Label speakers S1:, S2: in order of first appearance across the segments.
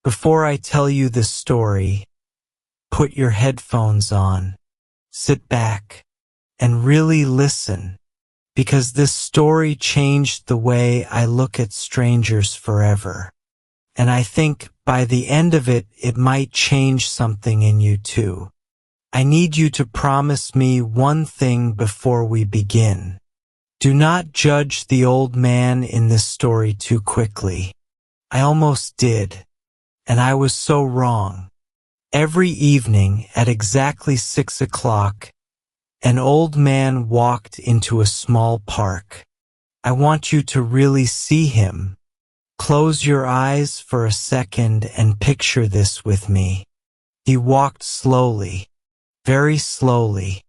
S1: Before I tell you this story, put your headphones on, sit back, and really listen, because this story changed the way I look at strangers forever. And I think by the end of it, it might change something in you too. I need you to promise me one thing before we begin. Do not judge the old man in this story too quickly. I almost did, and I was so wrong. Every evening at exactly 6 o'clock, an old man walked into a small park. I want you to really see him. Close your eyes for a second and picture this with me. He walked slowly, very slowly.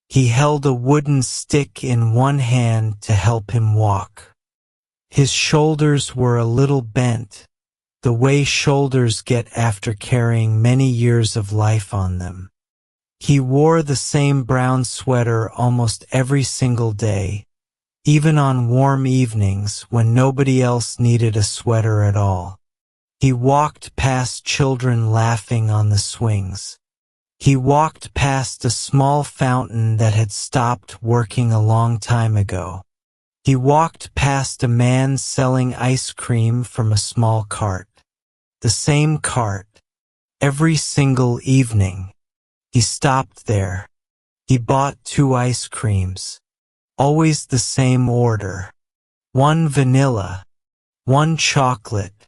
S1: He held a wooden stick in one hand to help him walk. His shoulders were a little bent, the way shoulders get after carrying many years of life on them. He wore the same brown sweater almost every single day, even on warm evenings when nobody else needed a sweater at all. He walked past children laughing on the swings. He walked past a small fountain that had stopped working a long time ago. He walked past a man selling ice cream from a small cart. The same cart. Every single evening. He stopped there. He bought 2 ice creams. Always the same order. 1 vanilla, 1 chocolate.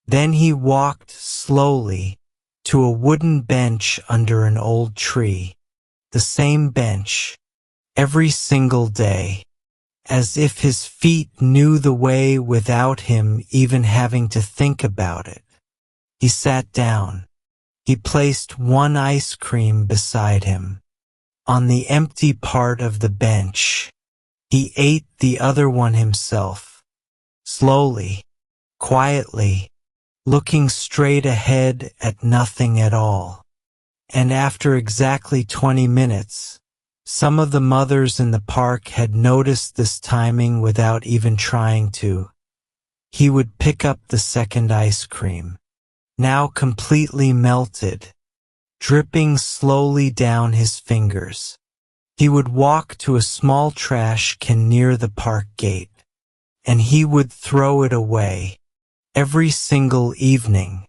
S1: Then he walked slowly to a wooden bench under an old tree. The same bench. Every single day. As if his feet knew the way without him even having to think about it. He sat down. He placed 1 ice cream beside him. On the empty part of the bench. He ate the other one himself. Slowly, quietly, looking straight ahead at nothing at all. And after exactly 20 minutes, some of the mothers in the park had noticed this timing without even trying to. He would pick up the second ice cream, now completely melted, dripping slowly down his fingers. He would walk to a small trash can near the park gate, and he would throw it away. Every single evening,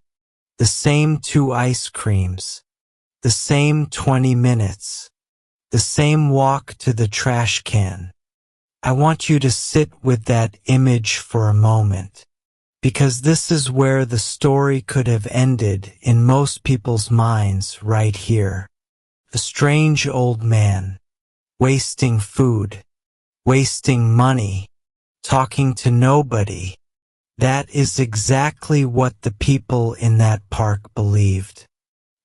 S1: the same 2 ice creams, the same 20 minutes, the same walk to the trash can. I want you to sit with that image for a moment, because this is where the story could have ended in most people's minds right here. A strange old man, wasting food, wasting money, talking to nobody. That is exactly what the people in that park believed.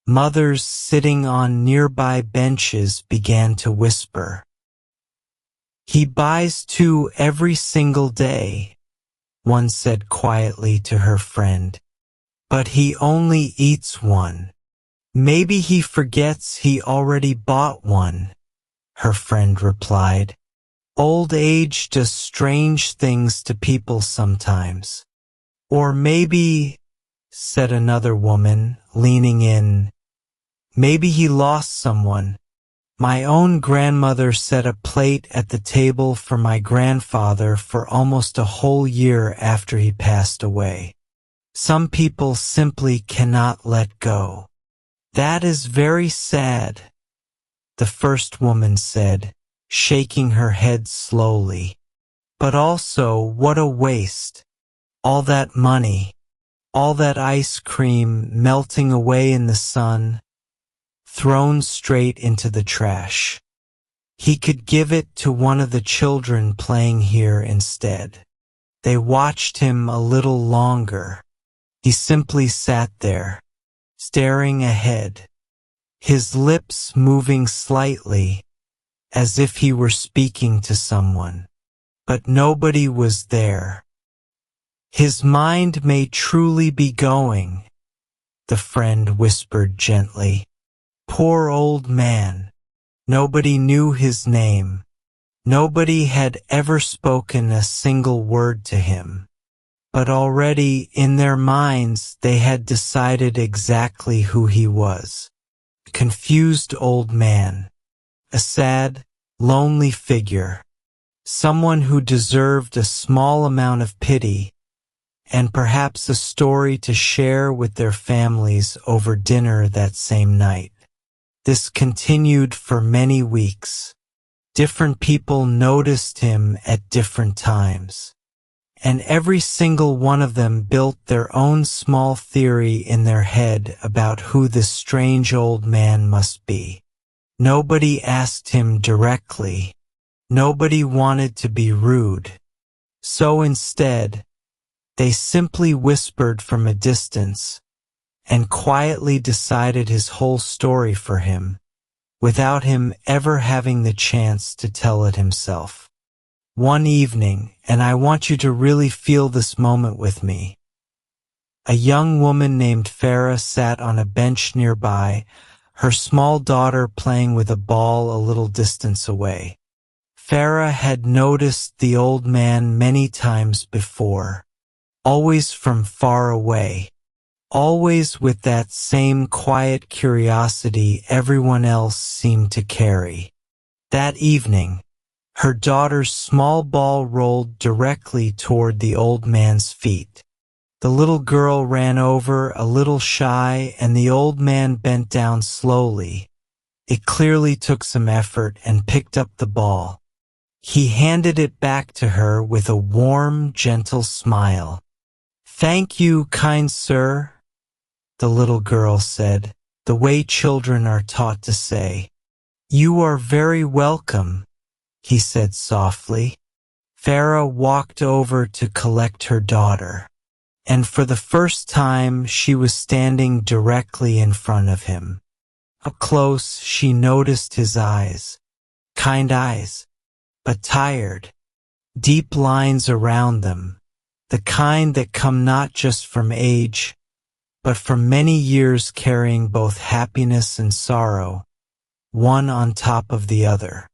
S1: Mothers sitting on nearby benches began to whisper. He buys 2 every single day, one said quietly to her friend. But he only eats 1. Maybe he forgets he already bought 1, her friend replied. Old age does strange things to people sometimes. Or maybe, said another woman, leaning in, maybe he lost someone. My own grandmother set a plate at the table for my grandfather for almost a whole year after he passed away. Some people simply cannot let go. That is very sad, the first woman said, shaking her head slowly. But also, what a waste. All that money, all that ice cream melting away in the sun, thrown straight into the trash. He could give it to one of the children playing here instead. They watched him a little longer. He simply sat there, staring ahead, his lips moving slightly, as if he were speaking to someone. But nobody was there. His mind may truly be going, the friend whispered gently. Poor old man. Nobody knew his name. Nobody had ever spoken a single word to him. but already in their minds they had decided exactly who he was. A confused old man, a sad, lonely figure, someone who deserved a small amount of pity and perhaps a story to share with their families over dinner that same night. This continued for many weeks. Different people noticed him at different times, and every single one of them built their own small theory in their head about who this strange old man must be. Nobody asked him directly. Nobody wanted to be rude. So instead, they simply whispered from a distance and quietly decided his whole story for him, without him ever having the chance to tell it himself. One evening, and I want you to really feel this moment with me, a young woman named Farah sat on a bench nearby, her small daughter playing with a ball a little distance away. Farah had noticed the old man many times before, always from far away, always with that same quiet curiosity everyone else seemed to carry. That evening, her daughter's small ball rolled directly toward the old man's feet. The little girl ran over, a little shy, and the old man bent down slowly. It clearly took some effort and picked up the ball. He handed it back to her with a warm, gentle smile. "Thank you, kind sir," the little girl said, the way children are taught to say. "You are very welcome," he said softly. Farah walked over to collect her daughter, and for the first time she was standing directly in front of him. Up close, she noticed his eyes. Kind eyes, but tired. Deep lines around them, the kind that come not just from age, but from many years carrying both happiness and sorrow, one on top of the other.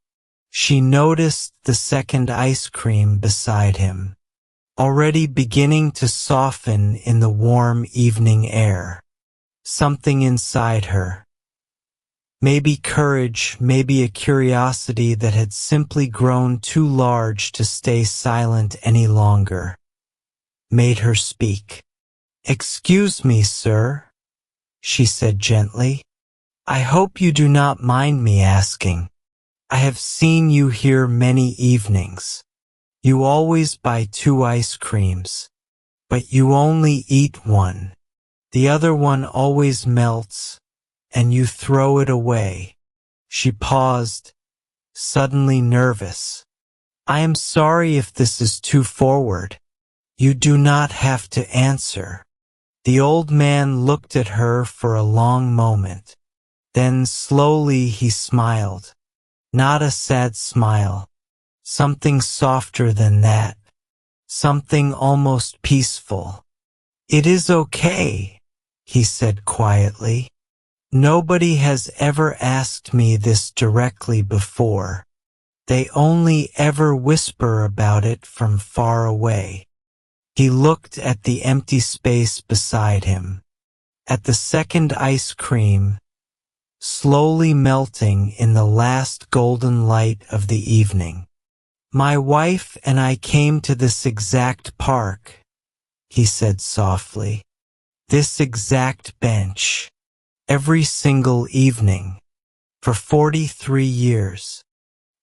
S1: She noticed the second ice cream beside him, already beginning to soften in the warm evening air. Something inside her, maybe courage, maybe a curiosity that had simply grown too large to stay silent any longer, made her speak. "Excuse me, sir," she said gently. "I hope you do not mind me asking. I have seen you here many evenings. You always buy 2 ice creams, but you only eat one. The other one always melts, and you throw it away." She paused, suddenly nervous. "I am sorry if this is too forward. You do not have to answer." The old man looked at her for a long moment. Then slowly he smiled. Not a sad smile. Something softer than that. Something almost peaceful. "It is okay," he said quietly. "Nobody has ever asked me this directly before. They only ever whisper about it from far away." He looked at the empty space beside him, at the second ice cream, slowly melting in the last golden light of the evening. "My wife and I came to this exact park," he said softly. "This exact bench. Every single evening. For 43 years.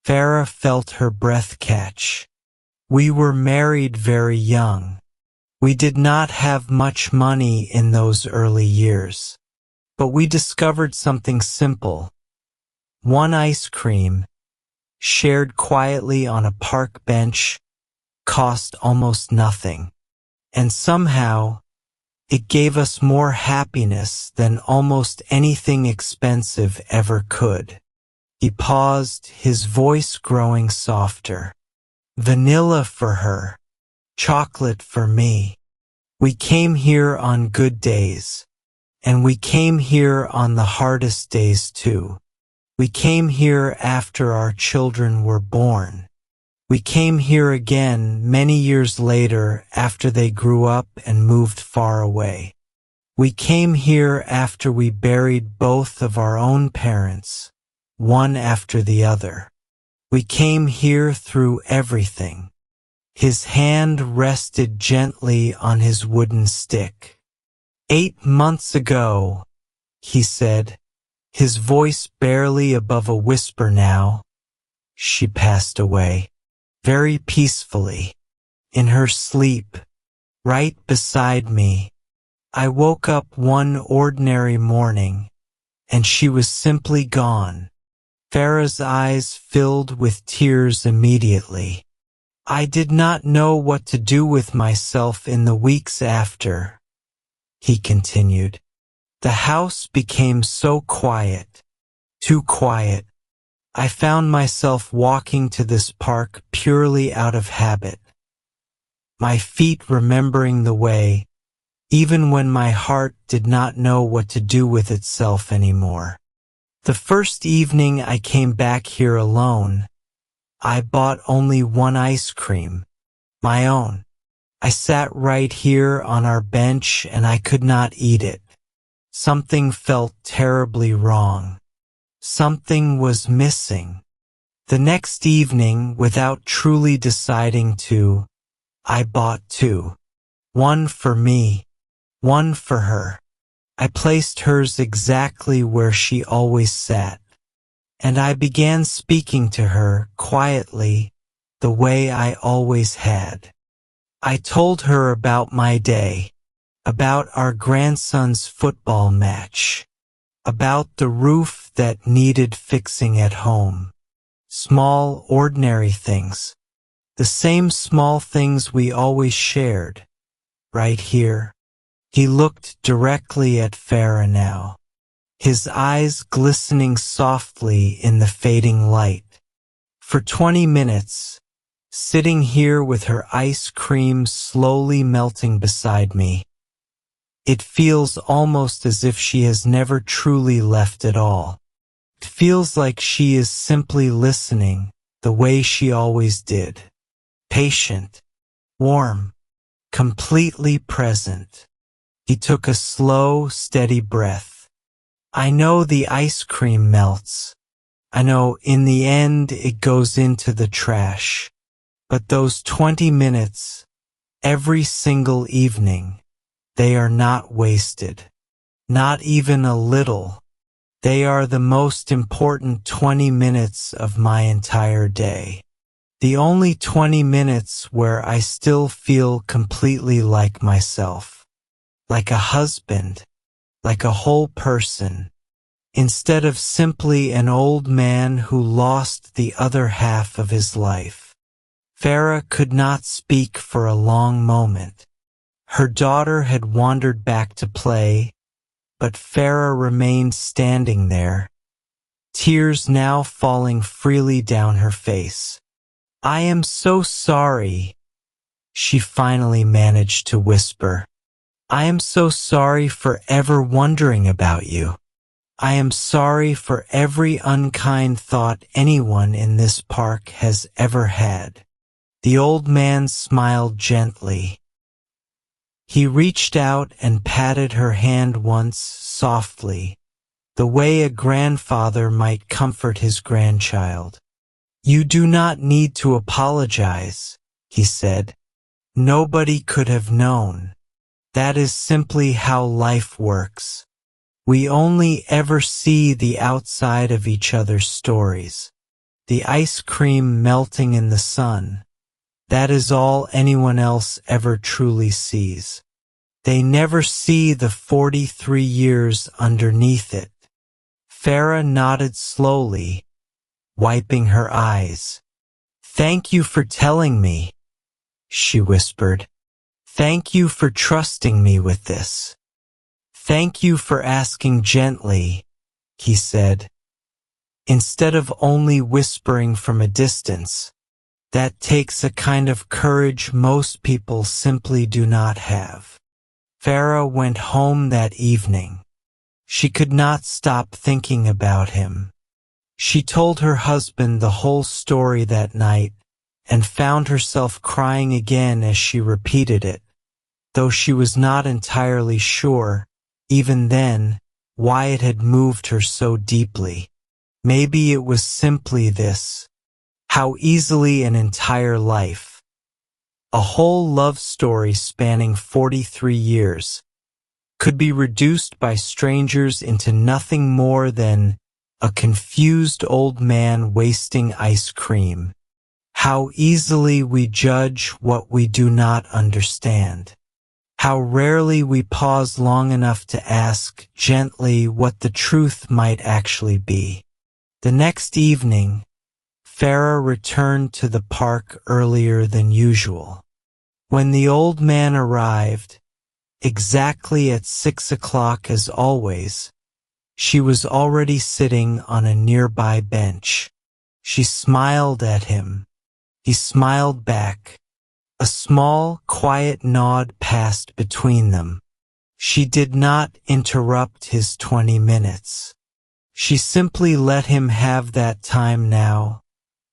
S1: Farah felt her breath catch. "We were married very young. We did not have much money in those early years. But we discovered something simple. One ice cream, shared quietly on a park bench, cost almost nothing. And somehow, it gave us more happiness than almost anything expensive ever could." He paused, his voice growing softer. "Vanilla for her. Chocolate for me. We came here on good days. And we came here on the hardest days too. We came here after our children were born. We came here again many years later after they grew up and moved far away. We came here after we buried both of our own parents, one after the other. We came here through everything. His hand rested gently on his wooden stick. 8 months ago, he said, his voice barely above a whisper now, she passed away, very peacefully, in her sleep, right beside me. I woke up one ordinary morning, and she was simply gone. Farah's eyes filled with tears immediately. I did not know what to do with myself in the weeks after, he continued. The house became so quiet, too quiet. I found myself walking to this park purely out of habit, my feet remembering the way, even when my heart did not know what to do with itself anymore. The first evening I came back here alone, I bought only one ice cream, my own. I sat right here on our bench and I could not eat it. Something felt terribly wrong. Something was missing. The next evening, without truly deciding to, I bought two. One for me, one for her. I placed hers exactly where she always sat, and I began speaking to her quietly, the way I always had. I told her about my day, about our grandson's football match, about the roof that needed fixing at home. Small, ordinary things. The same small things we always shared, right here. He looked directly at Farah now, his eyes glistening softly in the fading light. For 20 minutes, sitting here with her ice cream slowly melting beside me, it feels almost as if she has never truly left at all. It feels like she is simply listening the way she always did. Patient, warm, completely present. He took a slow, steady breath. I know the ice cream melts. I know in the end it goes into the trash. But those 20 minutes, every single evening, they are not wasted. Not even a little. They are the most important 20 minutes of my entire day. The only 20 minutes where I still feel completely like myself. Like a husband, like a whole person, instead of simply an old man who lost the other half of his life. Farah could not speak for a long moment. Her daughter had wandered back to play, but Farah remained standing there, tears now falling freely down her face. I am so sorry, she finally managed to whisper. I am so sorry for ever wondering about you. I am sorry for every unkind thought anyone in this park has ever had. The old man smiled gently. He reached out and patted her hand once softly, the way a grandfather might comfort his grandchild. You do not need to apologize, he said. Nobody could have known. That is simply how life works. We only ever see the outside of each other's stories. The ice cream melting in the sun. That is all anyone else ever truly sees. They never see the 43 years underneath it. Farah nodded slowly, wiping her eyes. Thank you for telling me, she whispered. Thank you for trusting me with this. Thank you for asking gently, he said, instead of only whispering from a distance. That takes a kind of courage most people simply do not have. Farah went home that evening. She could not stop thinking about him. She told her husband the whole story that night, and found herself crying again as she repeated it, though she was not entirely sure, even then, why it had moved her so deeply. Maybe it was simply this: how easily an entire life, a whole love story spanning 43 years, could be reduced by strangers into nothing more than a confused old man wasting ice cream. How easily we judge what we do not understand. How rarely we pause long enough to ask gently what the truth might actually be. The next evening, Farah returned to the park earlier than usual. When the old man arrived, exactly at 6 o'clock as always, she was already sitting on a nearby bench. She smiled at him. He smiled back. A small, quiet nod passed between them. She did not interrupt his 20 minutes. She simply let him have that time now,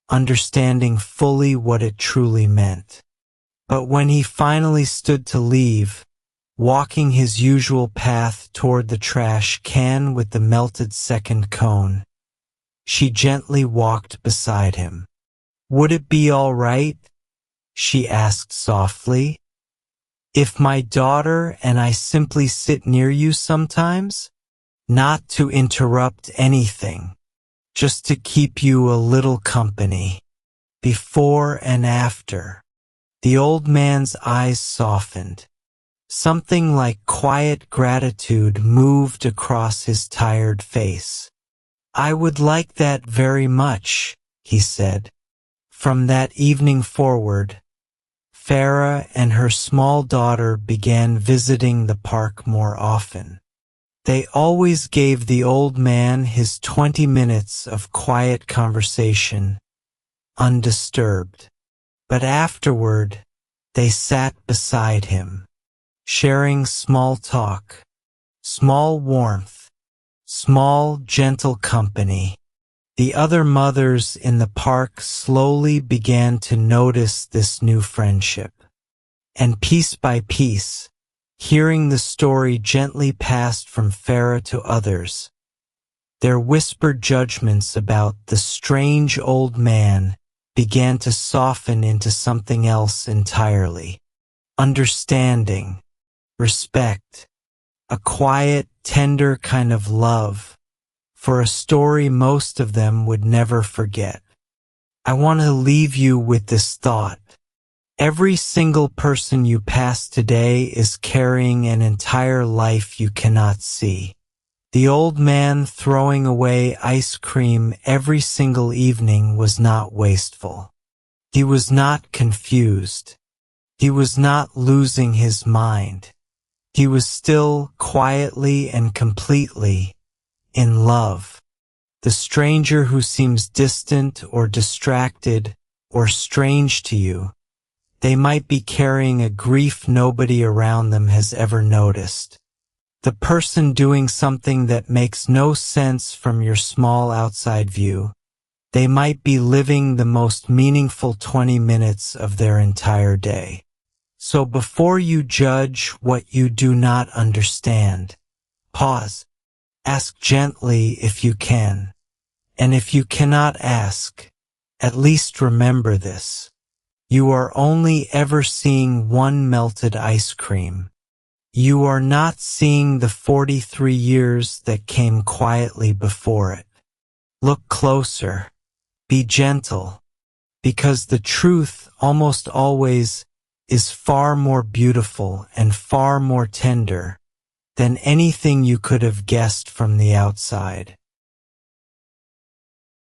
S1: understanding fully what it truly meant. But when he finally stood to leave, walking his usual path toward the trash can with the melted second cone, she gently walked beside him. "Would it be all right?" she asked softly, "if my daughter and I simply sit near you sometimes? Not to interrupt anything, just to keep you a little company." Before and after, the old man's eyes softened. Something like quiet gratitude moved across his tired face. "I would like that very much," he said. From that evening forward, Farah and her small daughter began visiting the park more often. They always gave the old man his 20 minutes of quiet conversation, undisturbed. But afterward, they sat beside him, sharing small talk, small warmth, small gentle company. The other mothers in the park slowly began to notice this new friendship. And piece by piece, hearing the story gently passed from Farah to others, their whispered judgments about the strange old man began to soften into something else entirely. Understanding, respect, a quiet, tender kind of love for a story most of them would never forget. I want to leave you with this thought. Every single person you pass today is carrying an entire life you cannot see. The old man throwing away ice cream every single evening was not wasteful. He was not confused. He was not losing his mind. He was still quietly and completely in love. The stranger who seems distant or distracted or strange to you, they might be carrying a grief nobody around them has ever noticed. The person doing something that makes no sense from your small outside view, they might be living the most meaningful 20 minutes of their entire day. So before you judge what you do not understand, pause. Ask gently if you can. And if you cannot ask, at least remember this: you are only ever seeing one melted ice cream. You are not seeing the 43 years that came quietly before it. Look closer. Be gentle. Because the truth almost always is far more beautiful and far more tender than anything you could have guessed from the outside.